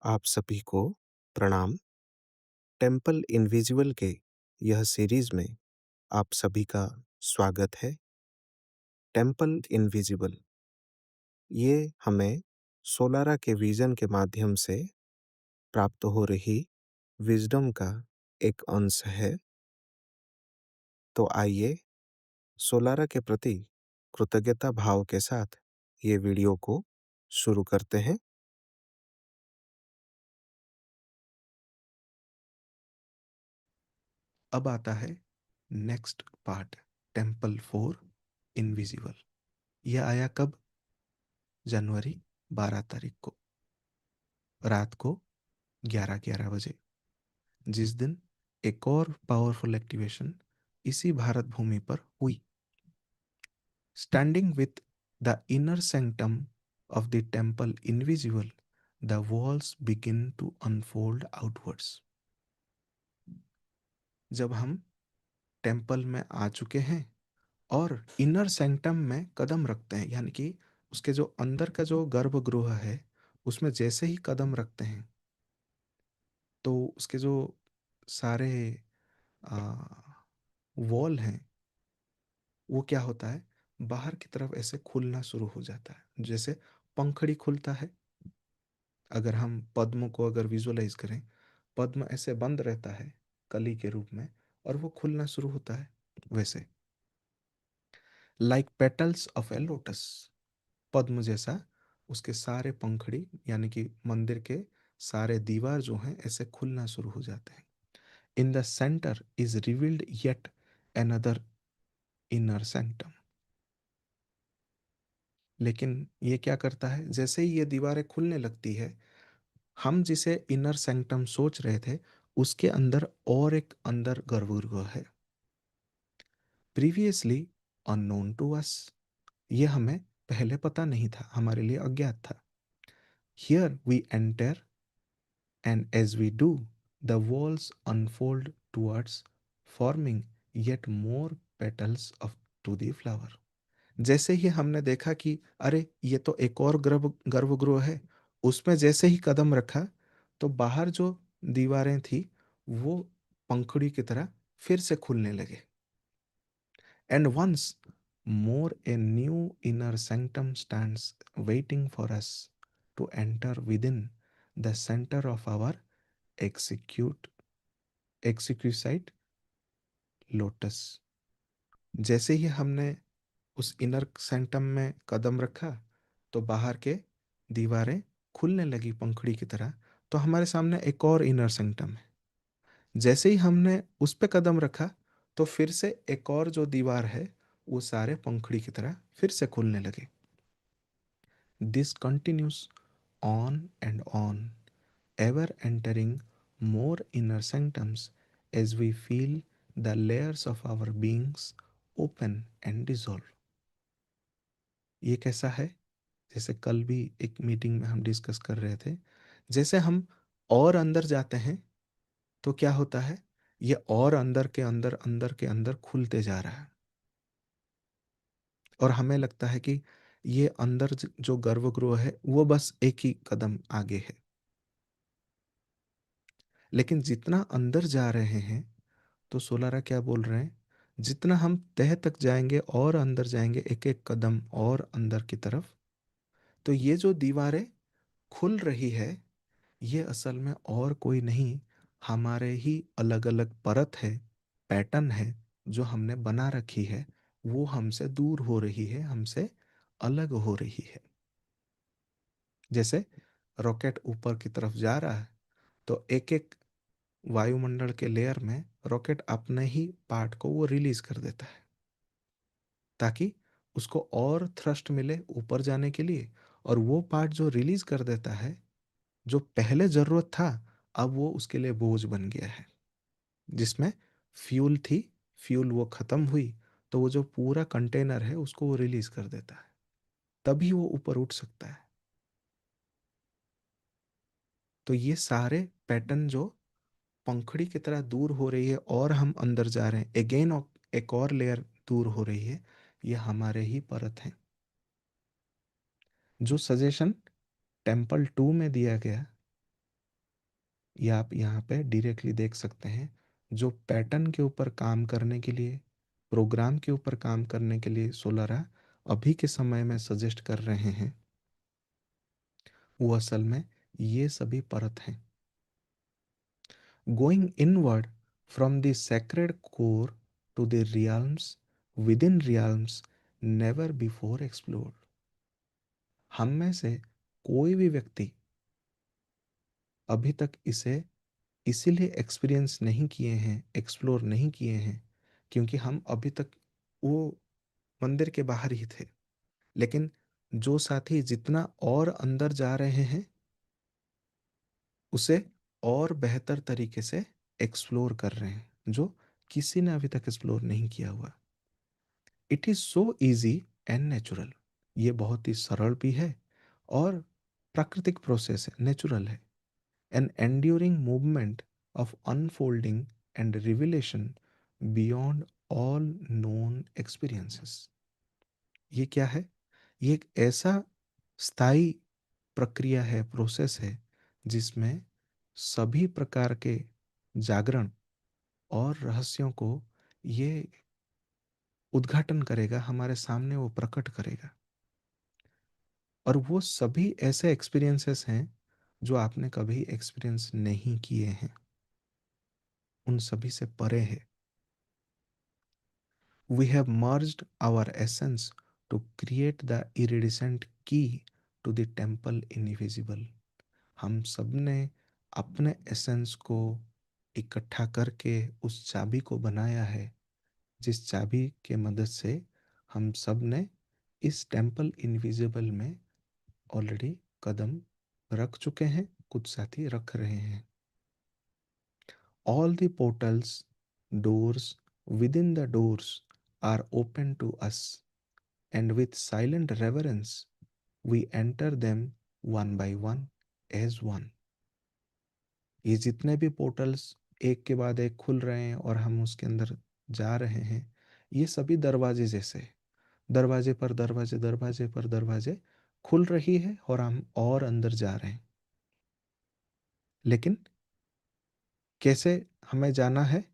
आप सभी को प्रणाम। टेम्पल इनविजिबल के यह सीरीज में आप सभी का स्वागत है। टेम्पल इनविजिबल ये हमें सोलारा के विजन के माध्यम से प्राप्त हो रही विजडम का एक अंश है। तो आइए सोलारा के प्रति कृतज्ञता भाव के साथ ये वीडियो को शुरू करते हैं। अब आता है नेक्स्ट पार्ट, टेम्पल 4 इनविजिबल। यह आया कब? जनवरी 12 तारीख को रात को 11:11 बजे, जिस दिन एक और पावरफुल एक्टिवेशन इसी भारत भूमि पर हुई। Standing with the inner sanctum of the temple invisible, the walls begin to unfold outwards. जब हम टेम्पल में आ चुके हैं और इनर सैंक्टम में कदम रखते हैं, यानी कि उसके जो अंदर का जो गर्भगृह है उसमें जैसे ही कदम रखते हैं तो उसके जो सारे वॉल हैं वो क्या होता है, बाहर की तरफ ऐसे खुलना शुरू हो जाता है, जैसे पंखड़ी खुलता है। अगर हम पद्म को अगर विजुअलाइज करें, पद्म ऐसे बंद रहता है कली के रूप में और वो खुलना शुरू होता है, वैसे like petals of a lotus, पद्म जैसा उसके सारे पंखड़ी यानी कि मंदिर के सारे दीवार जो हैं ऐसे खुलना शुरू हो जाते हैं। In the centre is revealed yet another inner sanctum. लेकिन ये क्या करता है, जैसे ही ये दीवारें खुलने लगती है, हम जिसे इनर सेंक्टम सोच रहे थे उसके अंदर और एक अंदर गर्भगृह है, प्रीवियसली अननोन टू अस। ये हमें पहले पता नहीं था, हमारे लिए अज्ञात था। Here we enter, and as we do, the walls unfold towards forming yet more petals of to the flower। जैसे ही हमने देखा कि अरे ये तो एक और गर्भगृह है, उसमें जैसे ही कदम रखा तो बाहर जो दीवारें थी वो पंखुड़ी की तरह फिर से खुलने लगे। And once more a new inner sanctum stands waiting for us to enter within the center of our execute exquisite lotus. जैसे ही हमने उस इनर सेंटम में कदम रखा तो बाहर के दीवारें खुलने लगी पंखुड़ी की तरह। तो हमारे सामने एक और इनर सेंटम है, जैसे ही हमने उस पे कदम रखा तो फिर से एक और जो दीवार है वो सारे पंखुड़ी की तरह फिर से खुलने लगे। This continuous on and on, ever entering more inner sanctums as we feel the layers of our beings open and dissolve। ये कैसा है, जैसे कल भी एक मीटिंग में हम डिस्कस कर रहे थे, जैसे हम और अंदर जाते हैं तो क्या होता है, ये और अंदर के अंदर अंदर के अंदर खुलते जा रहा है और हमें लगता है कि ये अंदर जो गर्भगृह है वो बस एक ही कदम आगे है। लेकिन जितना अंदर जा रहे हैं तो सोलारा क्या बोल रहे हैं, जितना हम तह तक जाएंगे और अंदर जाएंगे एक एक कदम और अंदर की तरफ, तो ये जो दीवारें खुल रही है ये असल में और कोई नहीं, हमारे ही अलग अलग परत है, पैटर्न है जो हमने बना रखी है, वो हमसे दूर हो रही है, हमसे अलग हो रही है। जैसे रॉकेट ऊपर की तरफ जा रहा है तो एक एक वायुमंडल के लेयर में रॉकेट अपने ही पार्ट को वो रिलीज कर देता है ताकि उसको और थ्रस्ट मिले ऊपर जाने के लिए। और वो पार्ट जो रिलीज कर देता है, जो पहले जरूरत था, अब वो उसके लिए बोझ बन गया है। जिसमें फ्यूल थी, फ्यूल वो खत्म हुई तो वो जो पूरा कंटेनर है उसको वो रिलीज कर देता है, तभी वो ऊपर उठ सकता है। तो ये सारे पैटर्न जो पंखड़ी की तरह दूर हो रही है और हम अंदर जा रहे हैं, अगेन एक और लेयर दूर हो रही है, ये हमारे ही परत हैं। जो सजेशन टेम्पल 2 में दिया गया ये आप यहाँ पे डायरेक्टली देख सकते हैं। जो पैटर्न के ऊपर काम करने के लिए, प्रोग्राम के ऊपर काम करने के लिए सोलारा अभी के समय में सजेस्ट कर रहे हैं, वो असल में ये सभी परत हैं। Going inward from the sacred core to the realms within realms never before explored. हम में से कोई भी व्यक्ति अभी तक इसे इसीलिए एक्सपीरियंस नहीं किए हैं, एक्सप्लोर नहीं किए हैं, क्योंकि हम अभी तक वो मंदिर के बाहर ही थे। लेकिन जो साथी जितना और अंदर जा रहे हैं, उसे और बेहतर तरीके से एक्सप्लोर कर रहे हैं, जो किसी ने अभी तक एक्सप्लोर नहीं किया हुआ। It is so easy and natural. ये बहुत ही सरल भी है और प्राकृतिक प्रोसेस है, नेचुरल है। An enduring movement of unfolding and revelation beyond all known experiences. ये क्या है? ये एक ऐसा स्थायी प्रक्रिया है, प्रोसेस है, जिसमें सभी प्रकार के जागरण और रहस्यों को ये उद्घाटन करेगा, हमारे सामने वो प्रकट करेगा। और वो सभी ऐसे एक्सपीरियंसेस हैं जो आपने कभी एक्सपीरियंस नहीं किए हैं, उन सभी से परे है। We have merged our essence to create the iridescent key to the temple invisible। हम सब ने अपने एसेंस को इकट्ठा करके उस चाबी को बनाया है, जिस चाबी के मदद से हम सब ने इस टेम्पल इनविजिबल में ऑलरेडी कदम रख चुके हैं, कुछ साथी रख रहे हैं। All the portals, doors within the doors are open to us, and with silent reverence we enter them one by one as one। ये जितने भी पोर्टल्स एक के बाद एक खुल रहे हैं और हम उसके अंदर जा रहे हैं, ये सभी दरवाजे जैसे हैं। दरवाजे पर दरवाजे, दरवाजे पर दरवाजे खुल रही है और हम और अंदर जा रहे हैं। लेकिन कैसे हमें जाना है?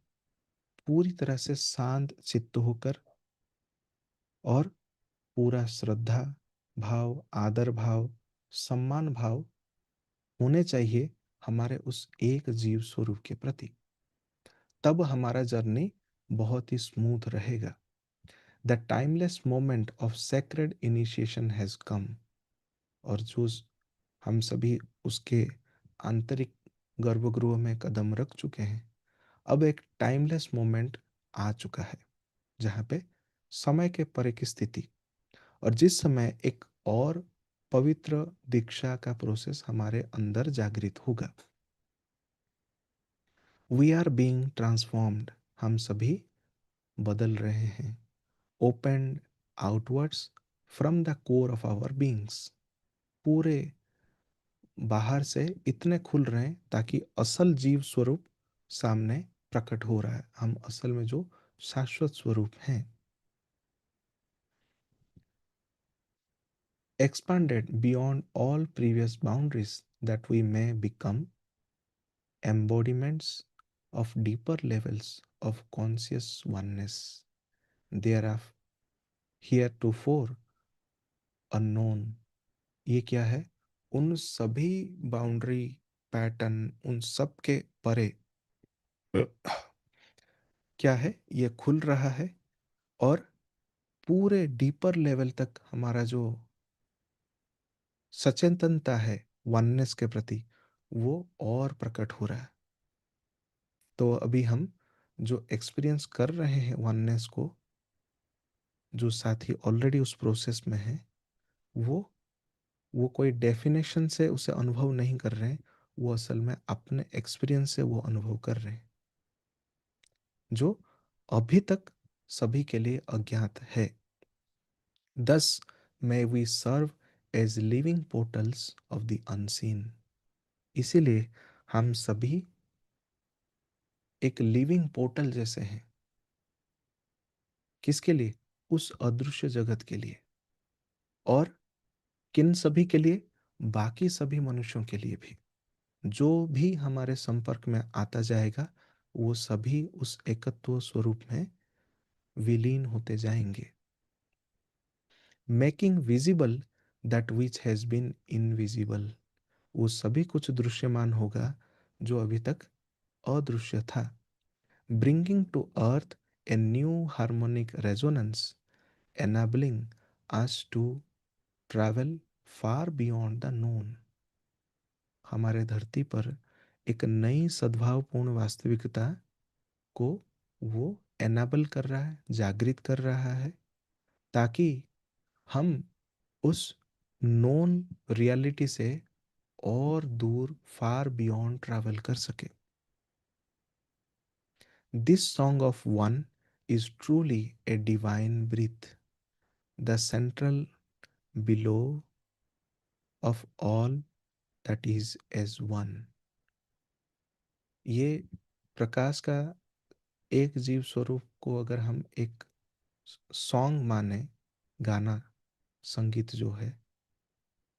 पूरी तरह से शांत चित्त होकर और पूरा श्रद्धा भाव, आदर भाव, सम्मान भाव होने चाहिए हमारे उस एक जीव स्वरूप के प्रति। तब हमारा जर्नी बहुत ही स्मूथ रहेगा। The timeless moment of sacred initiation has come. और जो हम सभी उसके आंतरिक गर्भगृह में कदम रख चुके हैं, अब एक टाइमलेस मोमेंट आ चुका है, जहाँ पे समय के परे की स्थिति, और जिस समय एक और पवित्र दीक्षा का प्रोसेस हमारे अंदर जागृत होगा। We are being transformed. हम सभी बदल रहे हैं। Open outwards from the core of our beings. पूरे बाहर से इतने खुल रहे हैं ताकि असल जीव स्वरूप सामने प्रकट हो रहा है, हम असल में जो शाश्वत स्वरूप हैं। Expanded beyond all previous boundaries that we may become embodiments of deeper levels of conscious oneness, thereof heretofore unknown। ये क्या है? उन सभी बाउंड्री, पैटर्न, उन सब के परे क्या है? ये खुल रहा है और पूरे डीपर लेवल तक हमारा जो सचेतनता है वननेस के प्रति, वो और प्रकट हो रहा है। तो अभी हम जो एक्सपीरियंस कर रहे हैं वननेस को, जो साथी ऑलरेडी उस प्रोसेस में है, वो वो कोई डेफिनेशन से उसे अनुभव नहीं कर रहे हैं, वो असल में अपने एक्सपीरियंस से वो अनुभव कर रहे हैं, जो अभी तक सभी के लिए अज्ञात है। दस may we serve as living portals of the unseen। इसीलिए हम सभी एक लिविंग पोर्टल जैसे हैं। किसके लिए? उस अदृश्य जगत के लिए। और किन सभी के लिए? बाकी सभी मनुष्यों के लिए भी। जो भी हमारे संपर्क में आता जाएगा वो सभी उस एकत्व स्वरूप में विलीन होते जाएंगे। Making visible that which has been invisible, वो सभी कुछ दृश्यमान होगा जो अभी तक अदृश्य था। Bringing to earth a new harmonic resonance, enabling us to travel far beyond the known, हमारे धरती पर एक नई सद्भावपूर्ण वास्तविकता को वो एनाबल कर रहा है, जागृत कर रहा है, ताकि हम उस नोन रियलिटी से और दूर, फार बियॉन्ड ट्रैवल कर सके। This song of one is truly a divine breath, the central below of all that is as one. ये प्रकाश का एक जीव स्वरूप को अगर हम एक सॉन्ग माने, गाना, संगीत जो है,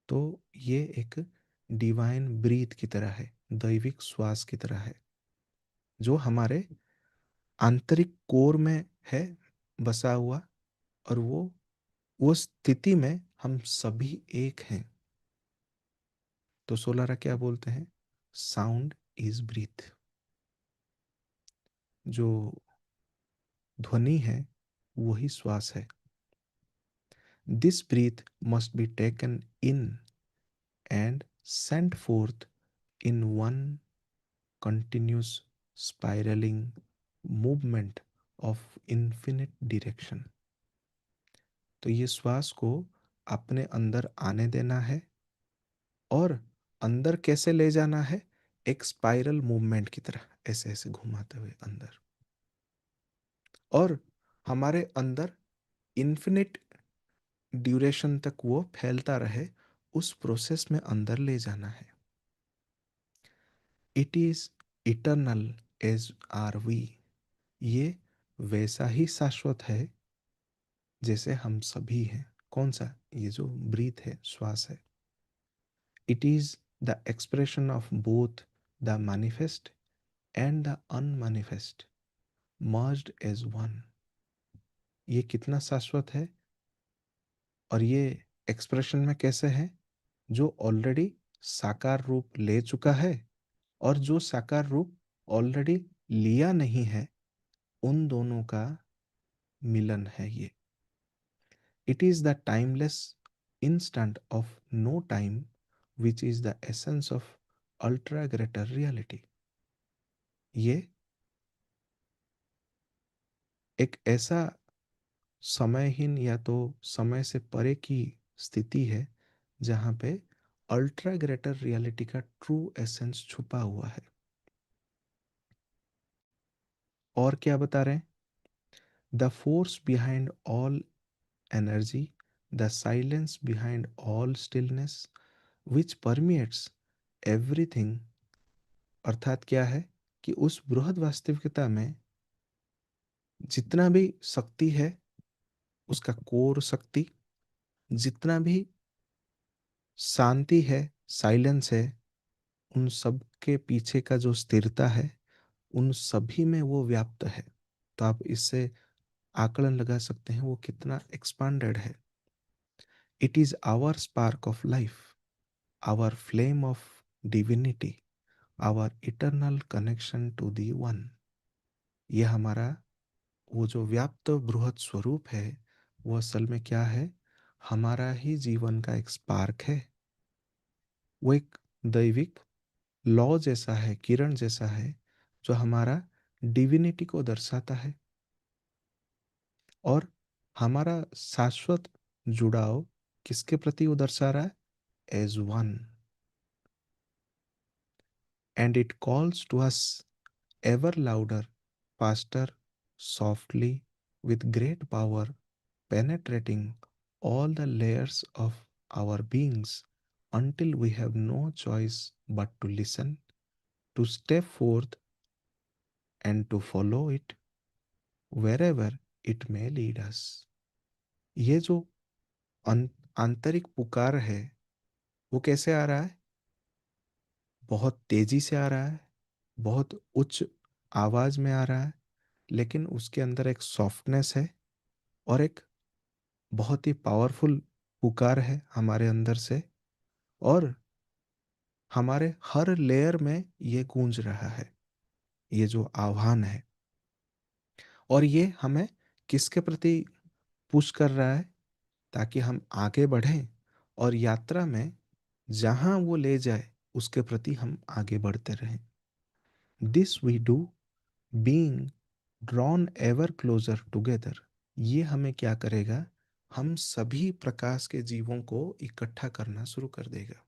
तो ये एक डिवाइन ब्रीथ की तरह है, दैविक श्वास की तरह है, जो हमारे आंतरिक कोर में है बसा हुआ। और वो स्थिति में हम सभी एक हैं। तो सोलारा क्या बोलते हैं? Sound is breath. जो ध्वनि है वही श्वास है। This breath must be taken in and sent forth in one continuous spiraling movement of infinite direction। तो ये श्वास को अपने अंदर आने देना है और अंदर कैसे ले जाना है? एक स्पाइरल मूवमेंट की तरह ऐसे ऐसे घुमाते हुए अंदर, और हमारे अंदर इन्फिनिट ड्यूरेशन तक वो फैलता रहे, उस प्रोसेस में अंदर ले जाना है। It is eternal as are we, ये वैसा ही शाश्वत है जैसे हम सभी हैं। कौन सा? ये जो ब्रीथ है, श्वास है। It is the expression of both the manifest and the unmanifest merged as one. ये कितना शाश्वत है, और ये एक्सप्रेशन में कैसे है? जो ऑलरेडी साकार रूप ले चुका है और जो साकार रूप ऑलरेडी लिया नहीं है, उन दोनों का मिलन है ये। It is the timeless instant of no time, which is the essence of ultra greater reality। ये एक ऐसा समयहीन या तो समय से परे की स्थिति है जहाँ पे अल्ट्रा ग्रेटर रियलिटी का ट्रू एसेंस छुपा हुआ है। और क्या बता रहे हैं? The force behind all energy, the silence behind all stillness, which permeates everything. अर्थात क्या है कि उस बृहद वास्तविकता में जितना भी शक्ति है, उसका कोर शक्ति, जितना भी शांति है, साइलेंस है, उन सब के पीछे का जो स्थिरता है, उन सभी में वो व्याप्त है। तो आप इससे आकलन लगा सकते हैं वो कितना एक्सपांडेड है। It is our spark of life, our flame of divinity, our eternal connection to the one. ये हमारा वो जो व्याप्त बृहद स्वरूप है, वो असल में क्या है? हमारा ही जीवन का एक स्पार्क है। वो एक दैविक लॉ जैसा है, किरण जैसा है, जो हमारा डिविनिटी को दर्शाता है। और हमारा शाश्वत जुड़ाव किसके प्रति वो दर्शा रहा है? As one. And it calls to us ever louder, faster, softly, with great power, penetrating all the layers of our beings until we have no choice but to listen, to step forth, and to follow it wherever it may lead us। ये जो आंतरिक पुकार है, वो कैसे आ रहा है? बहुत तेजी से आ रहा है, बहुत उच्च आवाज में आ रहा है, लेकिन उसके अंदर एक सॉफ्टनेस है और एक बहुत ही पावरफुल पुकार है हमारे अंदर से, और हमारे हर लेयर में ये गूंज रहा है, ये जो आह्वान है। और ये हमें किसके प्रति पुश कर रहा है? ताकि हम आगे बढ़ें और यात्रा में जहां वो ले जाए उसके प्रति हम आगे बढ़ते रहें। This we do being drawn ever closer together. ये हमें क्या करेगा? हम सभी प्रकाश के जीवों को इकट्ठा करना शुरू कर देगा।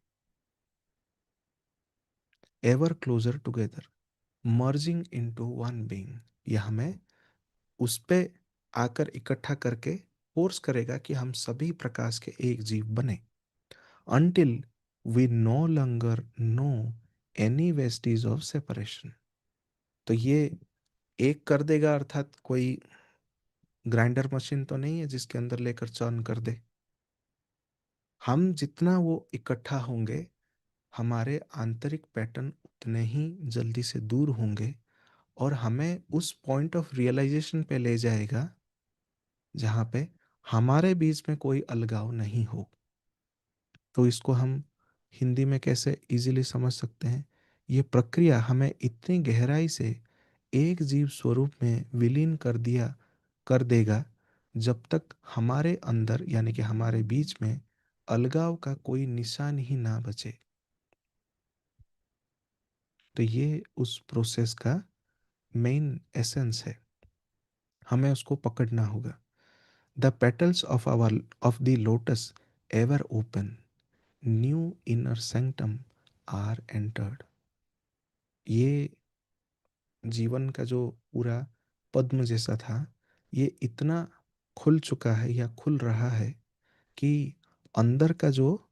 Ever closer together, merging into one being. ये हमें उस पे आकर इकट्ठा करके फोर्स करेगा कि हम सभी प्रकाश के एक जीव बने। until we no longer know any vestige of separation। तो ये एक कर देगा, अर्थात कोई ग्राइंडर मशीन तो नहीं है जिसके अंदर लेकर चर्न कर दे। हम जितना वो इकट्ठा होंगे, हमारे आंतरिक पैटर्न उतने ही जल्दी से दूर होंगे, और हमें उस पॉइंट ऑफ रियलाइजेशन पे ले जाएगा जहाँ पे हमारे बीच में कोई अलगाव नहीं हो। तो इसको हम हिंदी में कैसे इजीली समझ सकते हैं? ये प्रक्रिया हमें इतनी गहराई से एक जीव स्वरूप में विलीन कर देगा जब तक हमारे अंदर, यानी कि हमारे बीच में अलगाव का कोई निशान ही ना बचे। तो ये उस प्रोसेस का मेन एसेंस है, हमें उसको पकड़ना होगा। The petals of the lotus ever open, new inner sanctum are entered. ये जीवन का जो पूरा पद्म जैसा था, ये इतना खुल चुका है या खुल रहा है कि अंदर का जो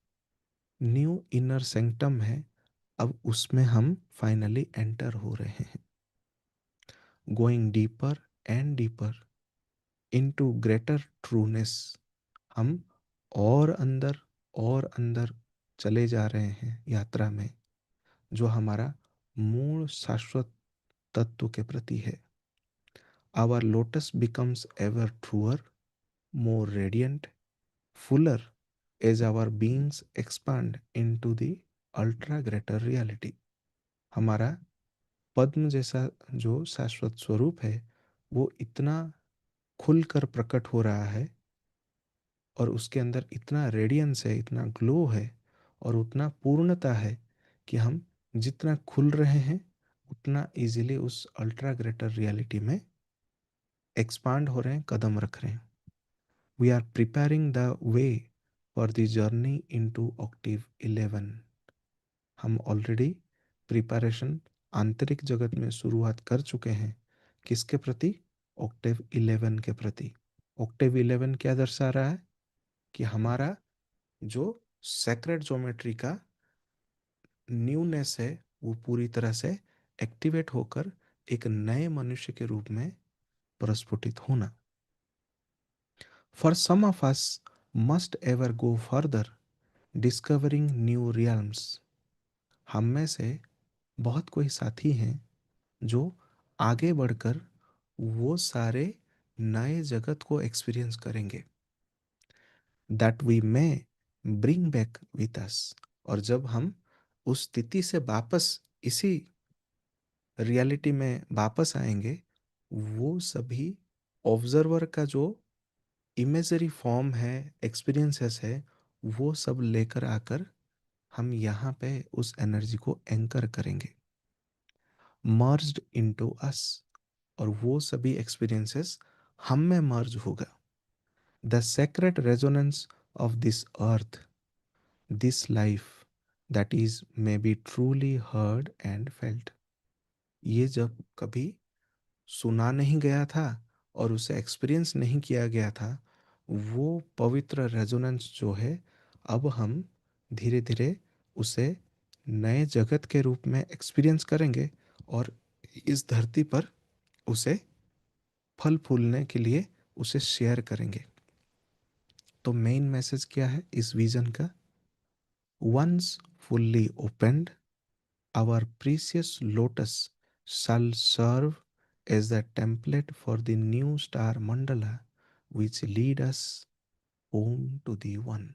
न्यू इनर सेंक्टम है, अब उसमें हम फाइनली एंटर हो रहे हैं। Going deeper and deeper into greater trueness. हम और अंदर चले जा रहे हैं यात्रा में, जो हमारा मूल शाश्वत तत्व के प्रति है। Our lotus becomes ever truer, more radiant, fuller as our beings expand into the ultra greater reality। हमारा पद्म जैसा जो शाश्वत स्वरूप है, वो इतना खुलकर प्रकट हो रहा है, और उसके अंदर इतना रेडियंस है, इतना ग्लो है, और उतना पूर्णता है कि हम जितना खुल रहे हैं उतना इजीली उस अल्ट्रा ग्रेटर रियलिटी में एक्सपांड हो रहे हैं, कदम रख रहे हैं। We are preparing the way for the journey into Octave 11। हम ऑलरेडी प्रिपरेशन आंतरिक जगत में शुरुआत कर चुके हैं। किसके प्रति? ऑक्टेव 11 के प्रति। ऑक्टेव 11 क्या दर्शा रहा है? कि हमारा जो सेक्रेट ज्योमेट्री का न्यूनेस है, वो पूरी तरह से एक्टिवेट होकर एक नए मनुष्य के रूप में प्रस्फुटित होना। For some of us must ever go further, discovering new realms. हम में से बहुत कोई साथी हैं जो आगे बढ़कर वो सारे नए जगत को एक्सपीरियंस करेंगे। That we may bring back with us. और जब हम उस स्थिति से वापस इसी रियलिटी में वापस आएंगे, वो सभी ऑब्जर्वर का जो इमेजरी फॉर्म है, एक्सपीरियंसेस है, वो सब लेकर आकर हम यहाँ पे उस एनर्जी को एंकर करेंगे, मर्ज्ड इनटू अस। और वो सभी एक्सपीरियंसेस हम में मर्ज होगा। The secret resonance of this earth, this life that is may be truly heard and felt. ये जब कभी सुना नहीं गया था और उसे एक्सपीरियंस नहीं किया गया था, वो पवित्र रेजोनेंस जो है, अब हम धीरे धीरे उसे नए जगत के रूप में एक्सपीरियंस करेंगे, और इस धरती पर उसे फल फूलने के लिए उसे शेयर करेंगे। तो मेन मैसेज क्या है इस विजन का? Once fully opened, our precious lotus shall serve as the template for the new star mandala which lead us home to the one.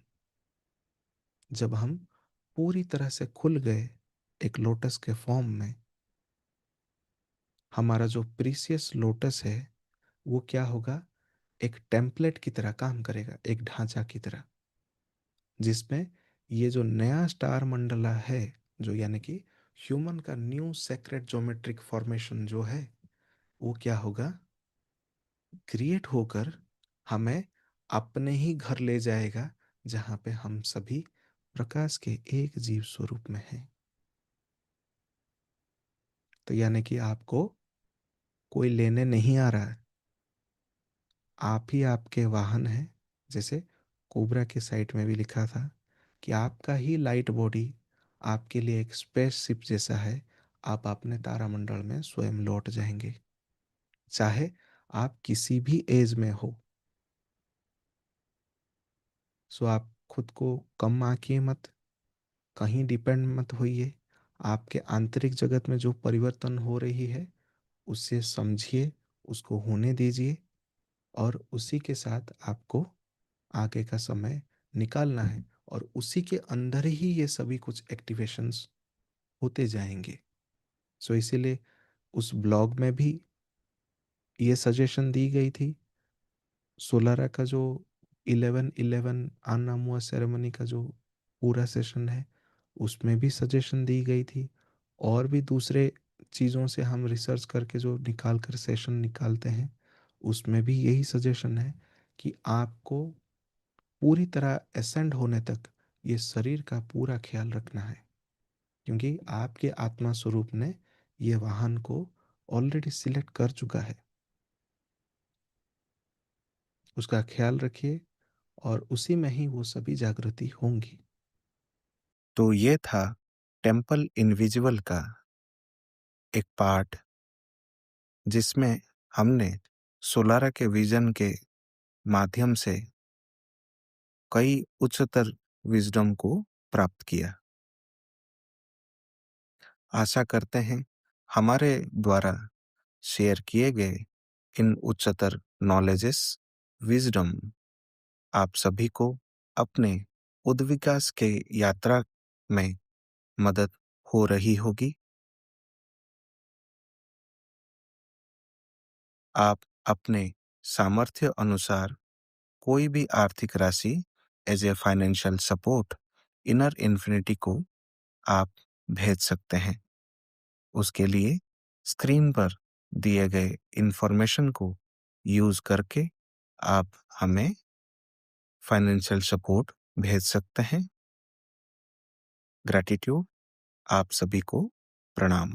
जब हम पूरी तरह से खुल गए एक लोटस के फॉर्म में, हमारा जो प्रीसियस लोटस है वो क्या होगा, एक टेम्पलेट की तरह काम करेगा, एक ढांचा की तरह, जिसमें ये जो नया स्टार मंडला है, जो यानी कि ह्यूमन का न्यू सेक्रेट ज्योमेट्रिक फॉर्मेशन जो है, वो क्या होगा, क्रिएट होकर हमें अपने ही घर ले जाएगा, जहां पे हम सभी प्रकाश के एक जीव स्वरूप में हैं। तो यानी कि आपको कोई लेने नहीं आ रहा है, आप ही आपके वाहन हैं। जैसे कोबरा के साइट में भी लिखा था कि आपका ही लाइट बॉडी आपके लिए एक स्पेसशिप जैसा है, आप अपने तारामंडल में स्वयं लौट जाएंगे, चाहे आप किसी भी एज में हो। सो आप खुद को कम आंकिए मत, कहीं डिपेंड मत होइए। आपके आंतरिक जगत में जो परिवर्तन हो रही है उसे समझिए, उसको होने दीजिए, और उसी के साथ आपको आगे का समय निकालना है, और उसी के अंदर ही ये सभी कुछ एक्टिवेशंस होते जाएंगे। सो इसीलिए उस ब्लॉग में भी ये सजेशन दी गई थी। सोलारा का जो 11-11 आना मुआ सेरेमनी का जो पूरा सेशन है, उसमें भी सजेशन दी गई थी। और भी दूसरे चीज़ों से हम रिसर्च करके जो निकाल कर सेशन निकालते हैं, उसमें भी यही सजेशन है कि आपको पूरी तरह एसेंड होने तक ये शरीर का पूरा ख्याल रखना है, क्योंकि आपके आत्मा स्वरूप ने ये वाहन को ऑलरेडी सिलेक्ट कर चुका है। उसका ख्याल रखिए, और उसी में ही वो सभी जागृति होंगी। तो ये था टेम्पल इनविजिबल का एक पार्ट, जिसमें हमने सोलारा के विजन के माध्यम से कई उच्चतर विजडम को प्राप्त किया। आशा करते हैं हमारे द्वारा शेयर किए गए इन उच्चतर नॉलेजेस, विजडम आप सभी को अपने उद्विकास के यात्रा में मदद हो रही होगी। आप अपने सामर्थ्य अनुसार कोई भी आर्थिक राशि as a financial support Inner Infinity को आप भेज सकते हैं। उसके लिए स्क्रीन पर दिए गए इंफॉर्मेशन को यूज करके आप हमें फाइनेंशियल सपोर्ट भेज सकते हैं। ग्रैटिट्यूड। आप सभी को प्रणाम।